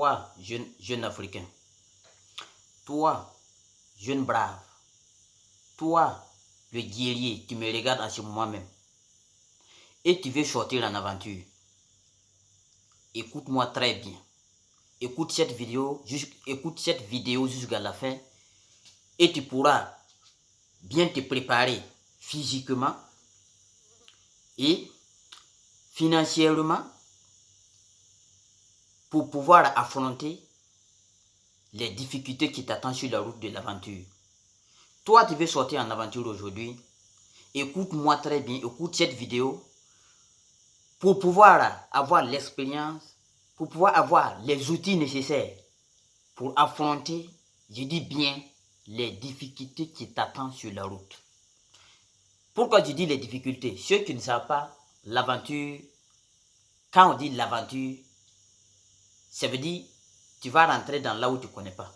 toi, jeune Africain, toi, jeune brave, toi, le guerrier, tu me regardes en ce moment même, et tu veux sortir en aventure, écoute-moi très bien. Écoute cette vidéo jusqu'à la fin et tu pourras bien te préparer physiquement et financièrement pour pouvoir affronter les difficultés qui t'attendent sur la route de l'aventure. Toi, tu veux sortir en aventure aujourd'hui. Écoute-moi très bien, écoute cette vidéo pour pouvoir avoir l'expérience, pour pouvoir avoir les outils nécessaires pour affronter, je dis bien, les difficultés qui t'attendent sur la route. Pourquoi je dis les difficultés? Ceux qui ne savent pas, l'aventure, quand on dit l'aventure, ça veut dire tu vas rentrer dans là où tu ne connais pas.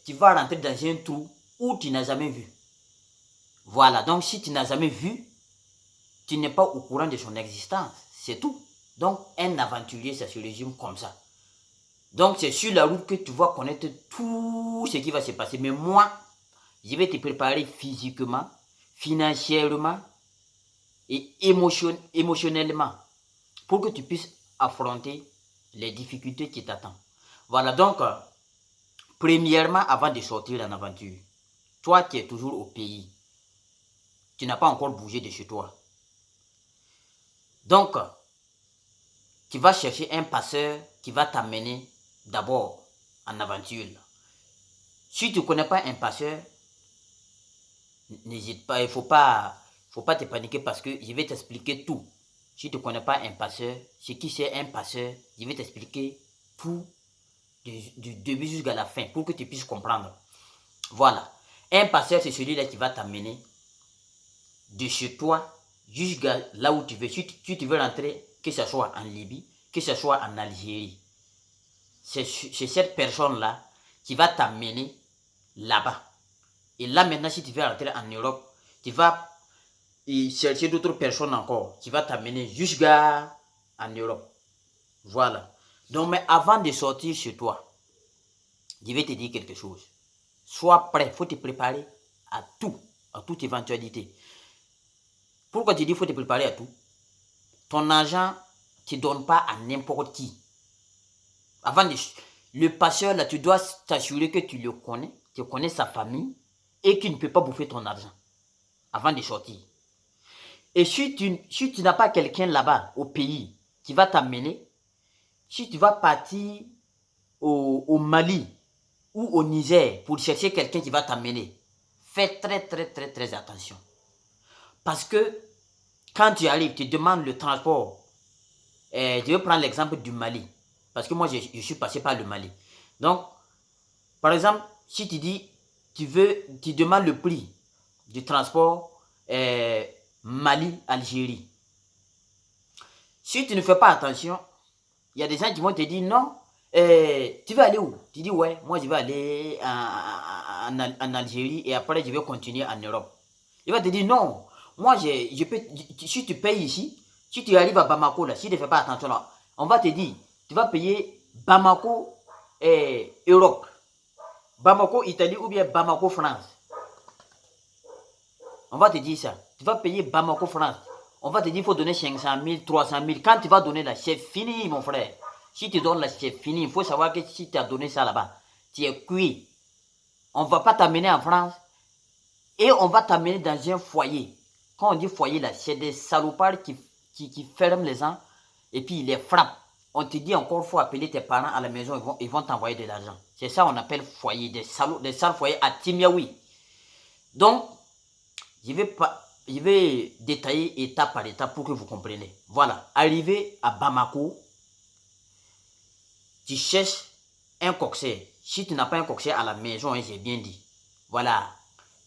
Tu vas rentrer dans un trou où tu n'as jamais vu. Voilà, donc si tu n'as jamais vu, tu n'es pas au courant de son existence, c'est tout. Donc un aventurier, ça se résume comme ça. Donc c'est sur la route que tu vas connaître tout ce qui va se passer. Mais moi, je vais te préparer physiquement, financièrement et émotionnellement pour que tu puisses affronter les difficultés qui t'attendent. Voilà, donc, premièrement, avant de sortir en aventure, toi qui es toujours au pays, tu n'as pas encore bougé de chez toi. Donc, tu vas chercher un passeur qui va t'amener d'abord en aventure. Si tu ne connais pas un passeur, n'hésite pas, il ne faut pas te paniquer parce que je vais t'expliquer tout. Si tu ne connais pas un passeur, ce qui c'est un passeur, je vais t'expliquer tout du début jusqu'à la fin pour que tu puisses comprendre. Voilà. Un passeur, c'est celui-là qui va t'amener de chez toi jusqu'à là où tu veux. Si tu veux rentrer, que ce soit en Libye, que ce soit en Algérie, c'est cette personne-là qui va t'amener là-bas. Et là maintenant, si tu veux rentrer en Europe, tu vas chercher d'autres personnes encore qui va t'amener jusqu'à en Europe. Voilà. Donc, mais avant de sortir chez toi, je vais te dire quelque chose. Sois prêt, il faut te préparer à tout, à toute éventualité. Pourquoi je dis qu'il faut te préparer à tout? Ton argent, tu ne donnes pas à n'importe qui. Avant de, le passeur, là, tu dois t'assurer que tu le connais, tu connais sa famille et qu'il ne peut pas bouffer ton argent avant de sortir. Et si tu n'as pas quelqu'un là-bas au pays qui va t'amener, si tu vas partir au Mali ou au Niger pour chercher quelqu'un qui va t'amener, fais très attention. Parce que quand tu arrives, tu demandes le transport. Je vais prendre l'exemple du Mali. Parce que moi, je suis passé par le Mali. Donc, par exemple, si tu dis, tu demandes le prix du transport Mali-Algérie. Si tu ne fais pas attention, il y a des gens qui vont te dire non, tu veux aller où? Tu dis ouais, moi je vais aller en Algérie et après je vais continuer en Europe. Il va te dire non, moi si tu payes ici, si tu arrives à Bamako là, si tu ne fais pas attention là, on va te dire, tu vas payer Bamako Europe, Bamako Italie ou bien Bamako France. On va te dire ça, tu vas payer Bamako France. On va te dire qu'il faut donner 500 000, 300 000. Quand tu vas donner là, c'est fini, mon frère. Si tu donnes là, c'est fini. Il faut savoir que si tu as donné ça là-bas, tu es cuit. On ne va pas t'amener en France et on va t'amener dans un foyer. Quand on dit foyer là, c'est des salopards qui ferment les gens et puis ils les frappent. On te dit encore, il faut appeler tes parents à la maison, ils vont t'envoyer de l'argent. C'est ça qu'on appelle foyer, des sales foyers à Timiaoui. Donc, je vais détailler étape par étape pour que vous compreniez. Voilà, arrivé à Bamako, tu cherches un coxeur. Si tu n'as pas un coxeur à la maison, hein, j'ai bien dit. Voilà,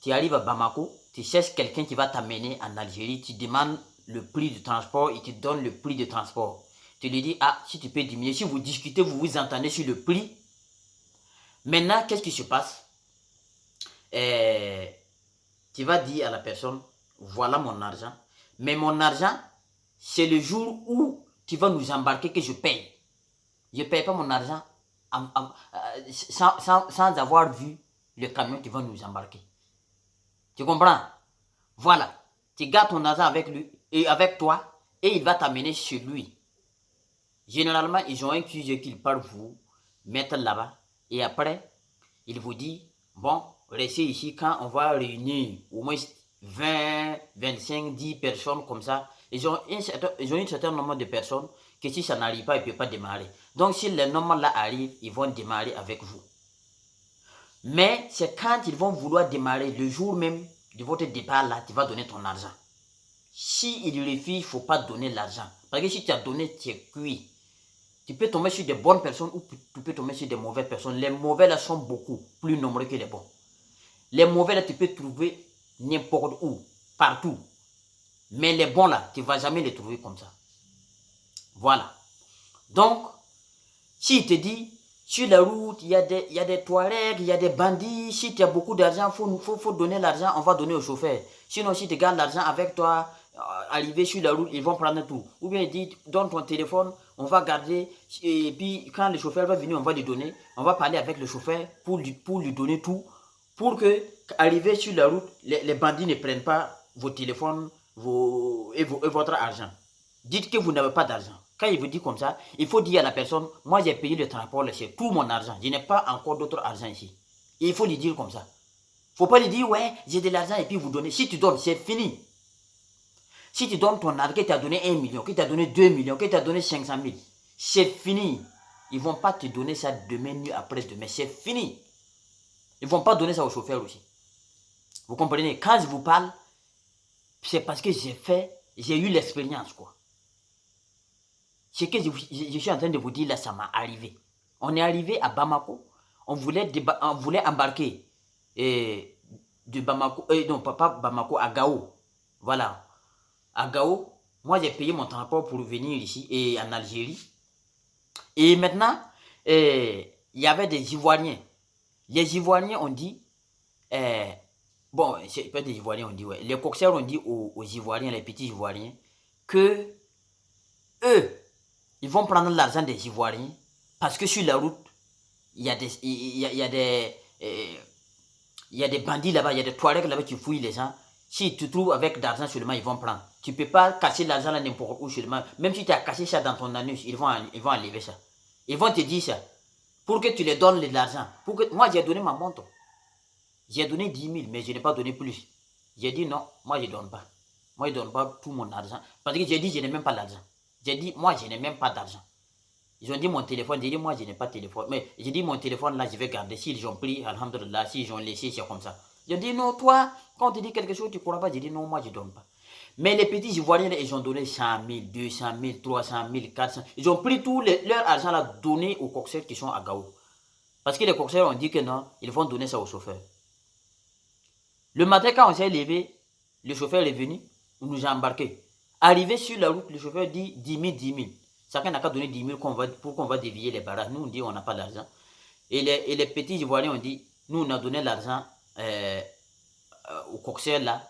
tu arrives à Bamako, tu cherches quelqu'un qui va t'amener en Algérie, tu demandes le prix du transport, il te donne le prix de transport. Tu lui dis, ah, si tu peux diminuer, si vous discutez, vous vous entendez sur le prix. Maintenant, qu'est-ce qui se passe? Tu vas dire à la personne, voilà mon argent. Mais mon argent, c'est le jour où tu vas nous embarquer que je paye. Je ne paye pas mon argent sans avoir vu le camion qui va nous embarquer. Tu comprends? Voilà. Tu gardes ton argent avec lui et avec toi et il va t'amener chez lui. Généralement, ils ont un QG qu'ils partent vous mettre là-bas et après, il vous dit, bon, restez ici quand on va réunir au moins 20, 25, 10 personnes comme ça. Ils ont un certain nombre de personnes que si ça n'arrive pas, ils ne peuvent pas démarrer. Donc, si le nombre là arrive, ils vont démarrer avec vous. Mais c'est quand ils vont vouloir démarrer le jour même de votre départ là, tu vas donner ton argent. Si il refuse, il ne faut pas donner l'argent. Parce que si tu as donné, tu es cuit. Tu peux tomber sur des bonnes personnes ou tu peux tomber sur des mauvaises personnes. Les mauvais là sont beaucoup plus nombreux que les bons. Les mauvais là, tu peux trouver n'importe où, partout. Mais les bons là, tu ne vas jamais les trouver comme ça. Voilà. Donc, s'il te dit, sur la route, il y a des Touaregs, il y a des bandits, si tu as beaucoup d'argent, il faut donner l'argent, on va donner au chauffeur. Sinon, si tu gardes l'argent avec toi, arrivé sur la route, ils vont prendre tout. Ou bien il dit, donne ton téléphone, on va garder, et puis quand le chauffeur va venir, on va lui donner, on va parler avec le chauffeur pour lui donner tout, pour que, arrivé sur la route, les bandits ne prennent pas vos téléphones et votre argent. Dites que vous n'avez pas d'argent. Quand il vous dit comme ça, il faut dire à la personne, moi j'ai payé le transport, c'est tout mon argent. Je n'ai pas encore d'autre argent ici. Et il faut lui dire comme ça. Il ne faut pas lui dire, ouais, j'ai de l'argent et puis vous donner. Si tu donnes, c'est fini. Si tu donnes ton argent, que tu as donné 1 million, que tu as donné 2 millions, que tu as donné 500 000, c'est fini. Ils ne vont pas te donner ça demain, nuit après demain. C'est fini. Ils ne vont pas donner ça au chauffeur aussi. Vous comprenez? Quand je vous parle, c'est parce que j'ai eu l'expérience, quoi. Ce que je suis en train de vous dire là, ça m'est arrivé. On est arrivé à Bamako, on voulait embarquer de Bamako, non pas Bamako, à Gao. Voilà. À Gao, moi j'ai payé mon transport pour venir ici et en Algérie. Et maintenant, il y avait des Ivoiriens. Les Ivoiriens ont dit, bon, c'est pas des Ivoiriens, on dit, ouais. Les coxeurs ont dit aux Ivoiriens, les petits Ivoiriens, que eux, ils vont prendre l'argent des Ivoiriens parce que sur la route, il y a des bandits là-bas, il y a des Touaregs là-bas qui fouillent les gens. Si tu trouves avec d'argent seulement, ils vont prendre. Tu ne peux pas cacher l'argent là n'importe où seulement. Même si tu as caché ça dans ton anus, ils vont enlever ça. Ils vont te dire ça. Pour que tu les donnes de l'argent. Moi, j'ai donné ma montre. J'ai donné 10 000, mais je n'ai pas donné plus. J'ai dit non, moi je ne donne pas. Moi, je ne donne pas tout mon argent. Parce que j'ai dit, je n'ai même pas l'argent. J'ai dit, moi, je n'ai même pas d'argent. Ils ont dit mon téléphone, j'ai dit, moi, je n'ai pas de téléphone. Mais j'ai dit, mon téléphone, là, je vais garder. S'ils ont pris, alhamdulillah, s'ils ont laissé, c'est comme ça. J'ai dit, non, toi, quand on te dit quelque chose, tu ne crois pas. J'ai dit, non, moi, je ne donne pas. Mais les petits Ivoiriens, ils ont donné 100 000, 200 000, 300 000, 400 000. Ils ont pris tout leur argent là, donné aux coxeurs qui sont à Gao. Parce que les coxeurs ont dit que non, ils vont donner ça au chauffeur. Le matin, quand on s'est levé, le chauffeur est venu, on nous a embarqués. Arrivé sur la route, le chauffeur dit 10 000, 10 000. Chacun n'a qu'à donner 10 000 pour qu'on va dévier les barrages. Nous, on dit on n'a pas d'argent. Et les petits Ivoiriens ont dit, nous, on a donné l'argent au coxeur là,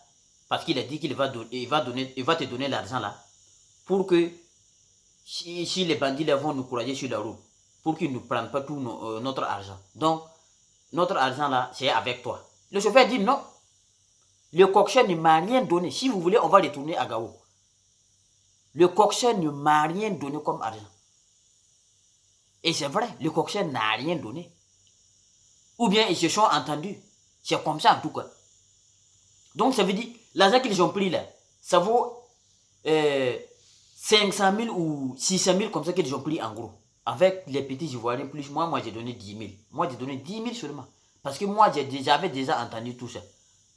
parce qu'il a dit qu'il va te donner l'argent là, pour que si les bandits là vont nous courager sur la route, pour qu'ils ne prennent pas tout notre argent. Donc, notre argent là, c'est avec toi. Le chauffeur dit non. Le coxeur ne m'a rien donné. Si vous voulez, on va retourner à Gao. Le coxeur ne m'a rien donné comme argent. Et c'est vrai, le coxeur n'a rien donné. Ou bien ils se sont entendus. C'est comme ça en tout cas. Donc ça veut dire, l'argent qu'ils ont pris là, ça vaut 500 000 ou 600 000 comme ça qu'ils ont pris en gros. Avec les petits Ivoiriens plus, moi j'ai donné 10 000. Moi j'ai donné 10 000 seulement. Parce que moi j'avais déjà entendu tout ça.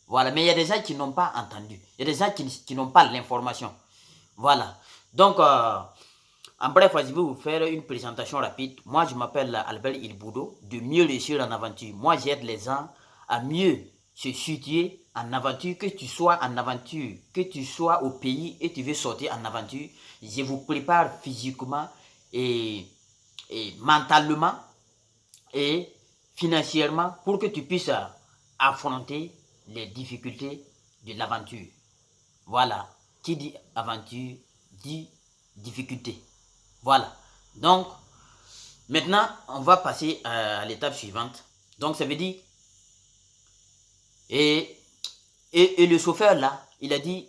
Voilà, mais il y a des gens qui n'ont pas entendu. Il y a des gens qui n'ont pas l'information. Voilà. Donc, en bref, je vais vous faire une présentation rapide. Moi, je m'appelle Albert Ilboudo, de mieux réussir en aventure. Moi, j'aide les gens à mieux se situer en aventure, que tu sois en aventure, que tu sois au pays et tu veux sortir en aventure. Je vous prépare physiquement et mentalement et financièrement pour que tu puisses affronter les difficultés de l'aventure. Voilà. Qui dit aventure dit difficulté. Voilà. Donc, Maintenant, on va passer à l'étape suivante. Donc, ça veut dire, et le chauffeur là, il a dit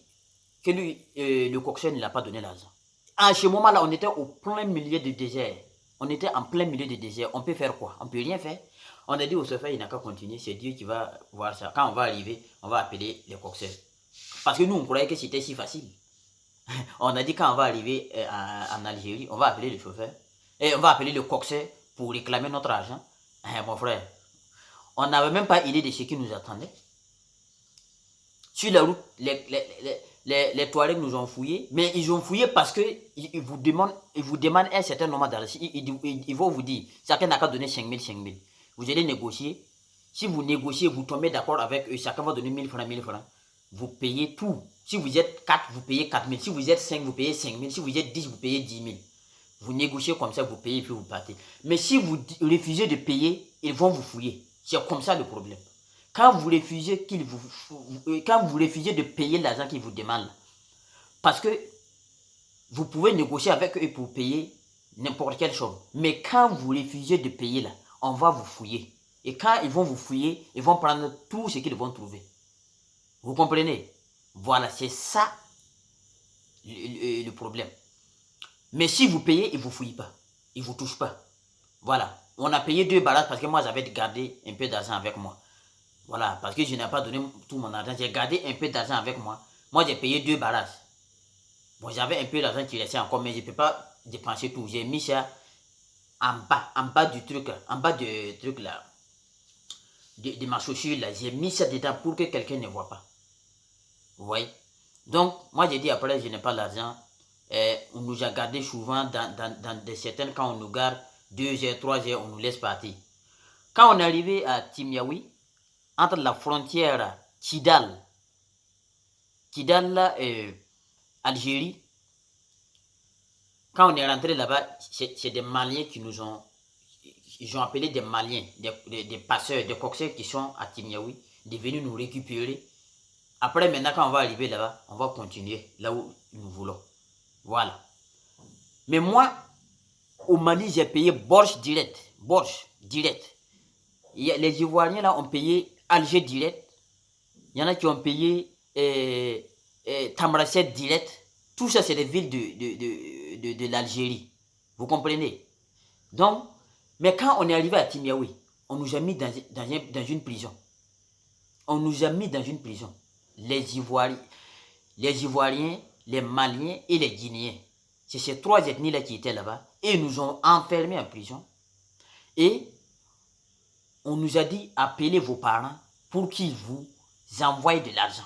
que lui, le coxeur ne l'a pas donné l'argent. À ce moment-là, on était au plein milieu du désert. On était en plein milieu du désert. On peut faire quoi? On peut rien faire. On a dit au chauffeur, il n'a qu'à continuer. C'est Dieu qui va voir ça. Quand on va arriver, on va appeler les coxeurs. Parce que nous, on croyait que c'était si facile. On a dit quand on va arriver en Algérie, on va appeler le chauffeur. Et on va appeler le coxeur pour réclamer notre argent. Mon frère, on n'avait même pas idée de ce qui nous attendait. Sur la route, les Touaregs nous ont fouillés, mais ils ont fouillé parce qu'ils vous demandent un certain nombre d'argent. Ils vont vous dire, chacun n'a qu'à donner 5 000, 5 000. Vous allez négocier. Si vous négociez, vous tombez d'accord avec eux, chacun va donner 1000 francs, 1000 francs. Vous payez tout. Si vous êtes 4, vous payez 4 000. Si vous êtes 5, vous payez 5 000. Si vous êtes 10, vous payez 10 000. Vous négociez comme ça, vous payez et puis vous partez. Mais si vous refusez de payer, ils vont vous fouiller. C'est comme ça le problème. Quand vous refusez de payer l'argent qu'ils vous demandent, parce que vous pouvez négocier avec eux pour payer n'importe quelle chose. Mais quand vous refusez de payer là, on va vous fouiller. Et quand ils vont vous fouiller, ils vont prendre tout ce qu'ils vont trouver. Vous comprenez? Voilà, c'est ça le problème. Mais si vous payez, ils ne vous fouillent pas. Ils ne vous touchent pas. Voilà. On a payé 2 barrages parce que moi, j'avais gardé un peu d'argent avec moi. Voilà, parce que je n'ai pas donné tout mon argent. J'ai gardé un peu d'argent avec moi. Moi, j'ai payé 2 barrages. Bon, j'avais un peu d'argent qui restait encore, mais je ne peux pas dépenser tout. J'ai mis ça en bas du truc, en bas du truc là, de ma chaussure là. J'ai mis ça dedans pour que quelqu'un ne voit pas. Vous voyez? Donc, moi, j'ai dit après, je n'ai pas l'argent. On nous a gardé souvent dans certaines, quand on nous garde 2 heures, 3 heures, on nous laisse partir. Quand on est arrivé à Timiaoui, entre la frontière Kidal, Algérie, quand on est rentré là-bas, c'est des Maliens qui nous ont, ils ont appelé des Maliens, des passeurs, des coxeurs qui sont à Timiaoui, de venir nous récupérer. Après, maintenant, quand on va arriver là-bas, on va continuer là où nous voulons. Voilà. Mais moi, au Mali, j'ai payé Borche direct. Borche direct. Les Ivoiriens là ont payé Alger direct. Il y en a qui ont payé Tamaracet direct. Tout ça, c'est des villes de l'Algérie. Vous comprenez? Donc, mais quand on est arrivé à Timiaoui, on nous a mis dans une prison. On nous a mis dans une prison. Les Ivoiriens, les Maliens et les Guinéens. C'est ces 3 ethnies-là qui étaient là-bas. Et ils nous ont enfermés en prison. Et on nous a dit, appelez vos parents pour qu'ils vous envoient de l'argent.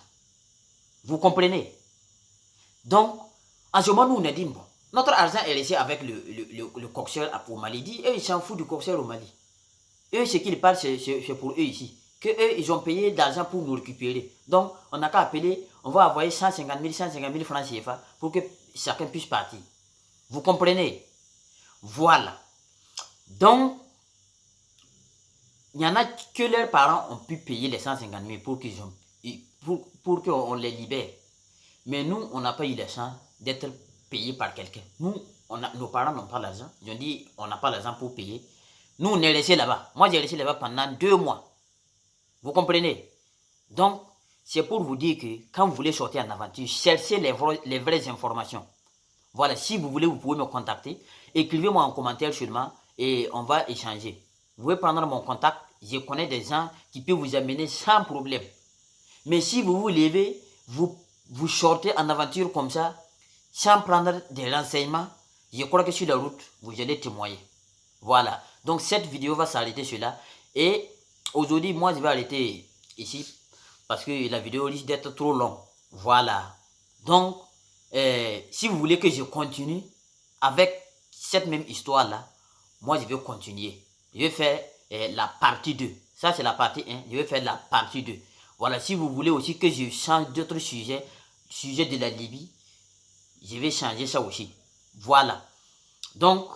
Vous comprenez? Donc, en ce moment, nous, on a dit, bon, notre argent est laissé avec le coxeur au Mali. Dit, eux, ils s'en foutent du coxeur au Mali. Eux, ce qu'ils parlent, c'est pour eux ici. Que eux, ils ont payé d'argent pour nous récupérer. Donc, on n'a qu'à appeler, on va envoyer 150 000 francs CFA pour que chacun puisse partir. Vous comprenez? Voilà. Donc, il y en a que leurs parents ont pu payer les 150 000 pour qu'on les libère. Mais nous, on n'a pas eu la chance d'être payés par quelqu'un. Nous, nos parents n'ont pas l'argent. Ils ont dit, on n'a pas l'argent pour payer. Nous, on est restés là-bas. Moi, j'ai resté là-bas pendant 2 mois. Vous comprenez? Donc, c'est pour vous dire que quand vous voulez sortir en aventure, cherchez les vraies informations. Voilà, si vous voulez, vous pouvez me contacter. Écrivez-moi en commentaire seulement et on va échanger. Vous pouvez prendre mon contact. Je connais des gens qui peuvent vous amener sans problème. Mais si vous vous levez, vous sortez en aventure comme ça, sans prendre des renseignements, je crois que sur la route, vous allez témoigner. Voilà. Donc cette vidéo va s'arrêter sur là. Et aujourd'hui, moi, je vais arrêter ici parce que la vidéo risque d'être trop longue. Voilà. Donc, si vous voulez que je continue avec cette même histoire-là, moi, je vais continuer. Je vais faire la partie 2. Ça, c'est la partie 1. Je vais faire la partie 2. Voilà. Si vous voulez aussi que je change d'autres sujets, sujet de la Libye, je vais changer ça aussi. Voilà. Donc,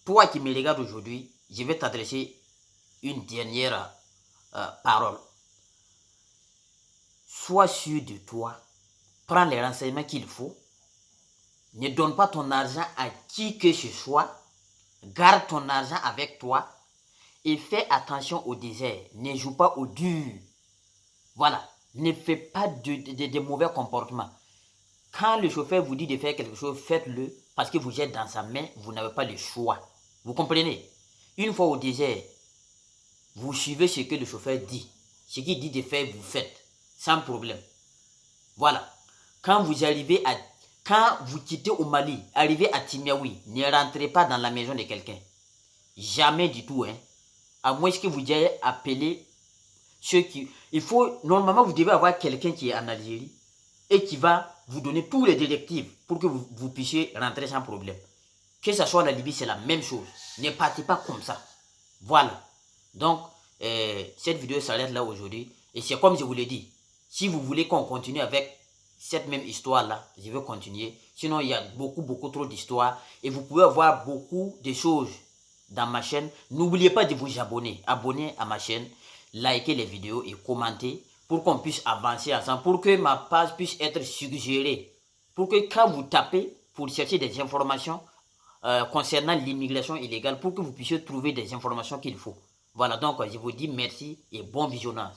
toi qui me regardes aujourd'hui, je vais t'adresser une dernière parole. Sois sûr de toi. Prends les renseignements qu'il faut. Ne donne pas ton argent à qui que ce soit. Garde ton argent avec toi et fais attention au désert. Ne joue pas au dur. Voilà. Ne fais pas de mauvais comportements. Quand le chauffeur vous dit de faire quelque chose, faites-le parce que vous êtes dans sa main, vous n'avez pas le choix. Vous comprenez? Une fois au désert, vous suivez ce que le chauffeur dit. Ce qu'il dit de faire, vous faites. Sans problème. Voilà. Quand vous quittez au Mali, arrivez à Timiaoui, ne rentrez pas dans la maison de quelqu'un. Jamais du tout, hein. À moins que vous ayez appelé ceux qui... Normalement, vous devez avoir quelqu'un qui est en Algérie et qui va vous donner tous les directives pour que vous puissiez rentrer sans problème. Que ce soit la Libye, c'est la même chose. Ne partez pas comme ça. Voilà. Donc, cette vidéo s'arrête là aujourd'hui. Et c'est comme je vous l'ai dit. Si vous voulez qu'on continue avec cette même histoire-là, je vais continuer. Sinon, il y a beaucoup trop d'histoires. Et vous pouvez avoir beaucoup de choses dans ma chaîne. N'oubliez pas de vous abonner. Abonnez à ma chaîne. Likez les vidéos et commentez pour qu'on puisse avancer ensemble. Pour que ma page puisse être suggérée. Pour que quand vous tapez pour chercher des informations concernant l'immigration illégale, pour que vous puissiez trouver des informations qu'il faut. Voilà, donc je vous dis merci et bon visionnage.